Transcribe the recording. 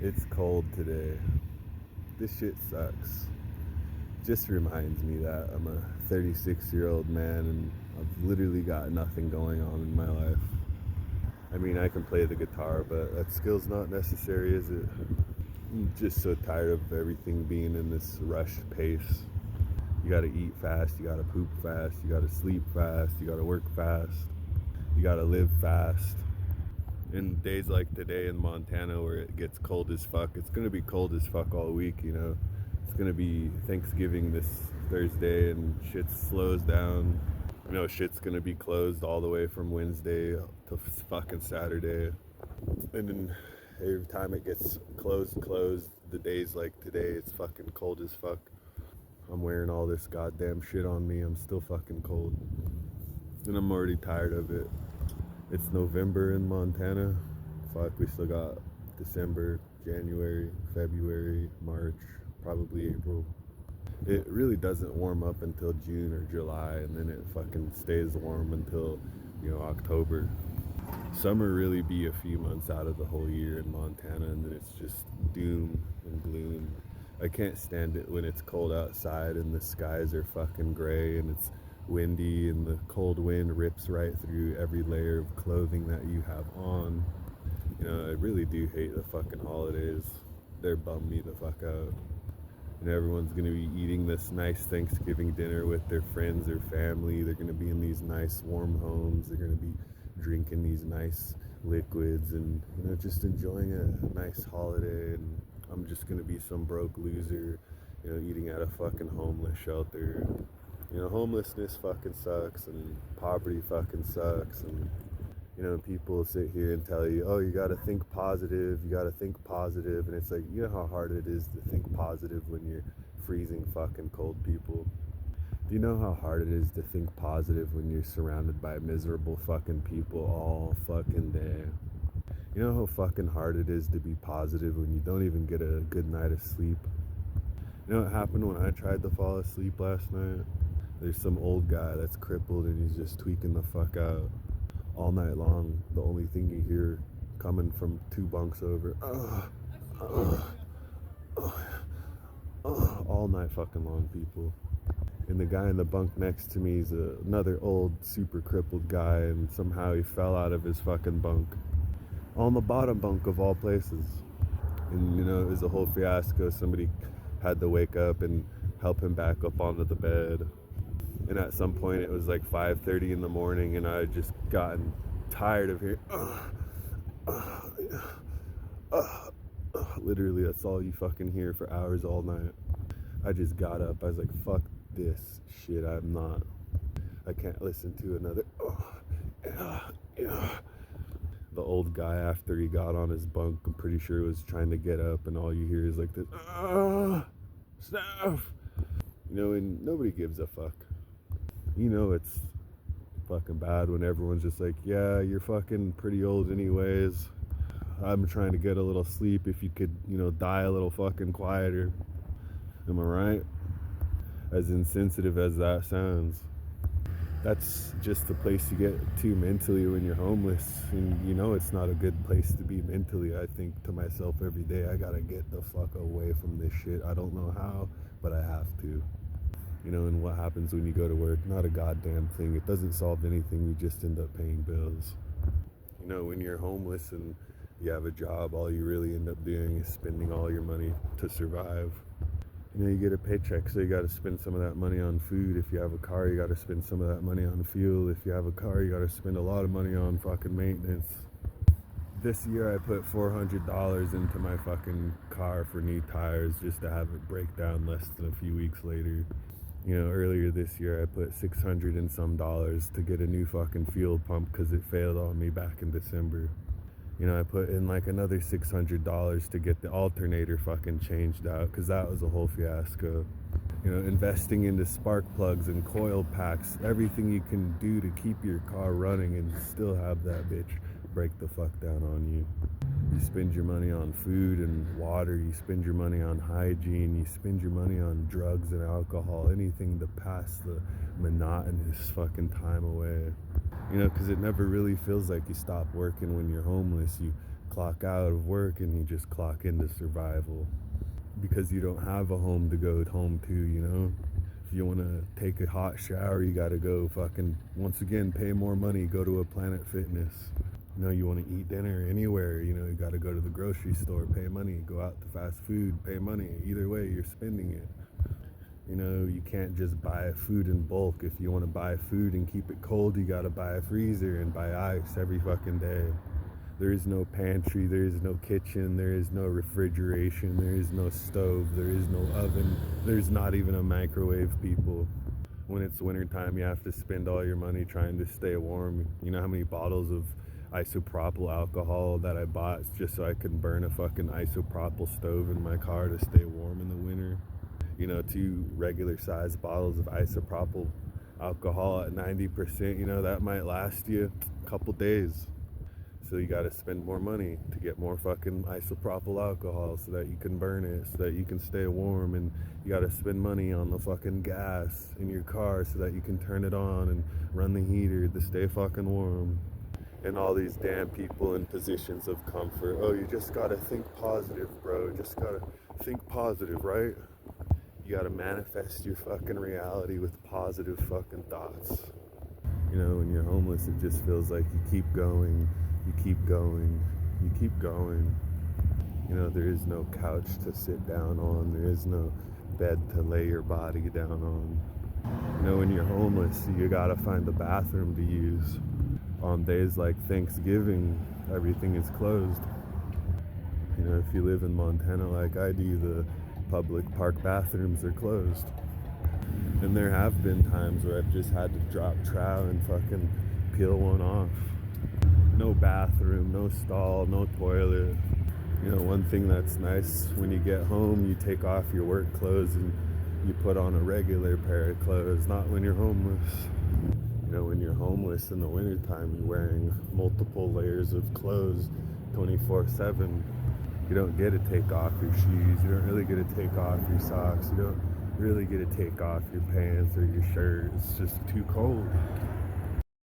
It's cold today. This shit sucks. Just reminds me that I'm a 36-year-old man and I've literally got nothing going on in my life. I mean, I can play the guitar, but that skill's not necessary, is it? I'm just so tired of everything being in this rushed pace. You gotta eat fast, you gotta poop fast, you gotta sleep fast, you gotta work fast, you gotta live fast. In days like today in Montana where it gets cold as fuck, it's gonna be cold as fuck all week, you know. It's gonna be Thanksgiving this Thursday and shit slows down. You know, shit's gonna be closed all the way from Wednesday to fucking Saturday. And then every time it gets closed, the days like today, it's fucking cold as fuck. I'm wearing all this goddamn shit on me. I'm still fucking cold. And I'm already tired of it. It's November in Montana. Fuck, we still got December, January, February, March, probably April. It really doesn't warm up until June or July, and then it fucking stays warm until, October. Summer really be a few months out of the whole year in Montana, and then it's just doom and gloom. I can't stand it when it's cold outside and the skies are fucking gray and it's windy and the cold wind rips right through every layer of clothing that you have on. I really do hate the fucking holidays. They're bum me the fuck out. Everyone's gonna be eating this nice Thanksgiving dinner with their friends or family. They're gonna be in these nice warm homes. They're gonna be drinking these nice liquids and just enjoying a nice holiday. And I'm just gonna be some broke loser, eating at a fucking homeless shelter. Homelessness fucking sucks and poverty fucking sucks. And people sit here and tell you, oh, you gotta think positive, you gotta think positive. And it's like, you know how hard it is to think positive when you're freezing fucking cold people? Do you know how hard it is to think positive when you're surrounded by miserable fucking people all fucking day? You know how fucking hard it is to be positive when you don't even get a good night of sleep? You know what happened when I tried to fall asleep last night? There's some old guy that's crippled and he's just tweaking the fuck out all night long. The only thing you hear coming from two bunks over, all night fucking long, people. And the guy in the bunk next to me is another old, super crippled guy, and somehow he fell out of his fucking bunk on the bottom bunk of all places. And it was a whole fiasco. Somebody had to wake up and help him back up onto the bed. And at some point it was like 5:30 in the morning and I had just gotten tired of hearing literally that's all you fucking hear for hours all night. I just got up. I was like, fuck this shit. I can't listen to another the old guy, after he got on his bunk, I'm pretty sure was trying to get up, and all you hear is like this stuff. And nobody gives a fuck. It's fucking bad when everyone's just like, yeah, you're fucking pretty old anyways. I'm trying to get a little sleep. If you could, die a little fucking quieter. Am I right? As insensitive as that sounds. That's just the place you get to mentally when you're homeless. And it's not a good place to be mentally. I think to myself every day, I gotta get the fuck away from this shit. I don't know how, but I have to. And what happens when you go to work? Not a goddamn thing. It doesn't solve anything. You just end up paying bills. When you're homeless and you have a job, all you really end up doing is spending all your money to survive. You get a paycheck, so you got to spend some of that money on food. If you have a car, you got to spend some of that money on fuel. If you have a car, you got to spend a lot of money on fucking maintenance. This year I put $400 into my fucking car for new tires just to have it break down less than a few weeks later. Earlier this year I put $600 and some to get a new fucking fuel pump because it failed on me back in December. I put in like another $600 to get the alternator fucking changed out because that was a whole fiasco. Investing into spark plugs and coil packs, everything you can do to keep your car running and still have that bitch break the fuck down on you. You spend your money on food and water, you spend your money on hygiene, you spend your money on drugs and alcohol, anything to pass the monotonous fucking time away. Because it never really feels like you stop working when you're homeless. You clock out of work and you just clock into survival because you don't have a home to go home to, you know? If you want to take a hot shower, you got to go fucking, once again, pay more money, go to a Planet Fitness. You know, you want to eat dinner anywhere, you know, you got to go to the grocery store, pay money, go out to fast food, pay money. Either way, you're spending it. You know, you can't just buy food in bulk. If you want to buy food and keep it cold, you got to buy a freezer and buy ice every fucking day. There is no pantry, there is no kitchen, there is no refrigeration, there is no stove, there is no oven, there's not even a microwave, people. When it's wintertime, you have to spend all your money trying to stay warm. You know how many bottles of isopropyl alcohol that I bought just so I could burn a fucking isopropyl stove in my car to stay warm in the winter? You know, 2 regular sized bottles of isopropyl alcohol at 90%, you know, that might last you a couple days. So you gotta spend more money to get more fucking isopropyl alcohol so that you can burn it, so that you can stay warm, and you gotta spend money on the fucking gas in your car so that you can turn it on and run the heater to stay fucking warm. And all these damn people in positions of comfort. Oh, you just gotta think positive, bro. Just gotta think positive, right? You gotta manifest your fucking reality with positive fucking thoughts. You know, when you're homeless, it just feels like you keep going, you keep going, you keep going. You know, there is no couch to sit down on, there is no bed to lay your body down on. You know, when you're homeless, you gotta find the bathroom to use. On days like Thanksgiving, everything is closed. You know, if you live in Montana like I do, the public park bathrooms are closed. And there have been times where I've just had to drop trow and fucking peel one off. No bathroom, no stall, no toilet. You know, one thing that's nice, when you get home, you take off your work clothes and you put on a regular pair of clothes, not when you're homeless. You know, when you're homeless in the wintertime, you're wearing multiple layers of clothes 24/7. You don't get to take off your shoes, you don't really get to take off your socks, you don't really get to take off your pants or your shirt. It's just too cold.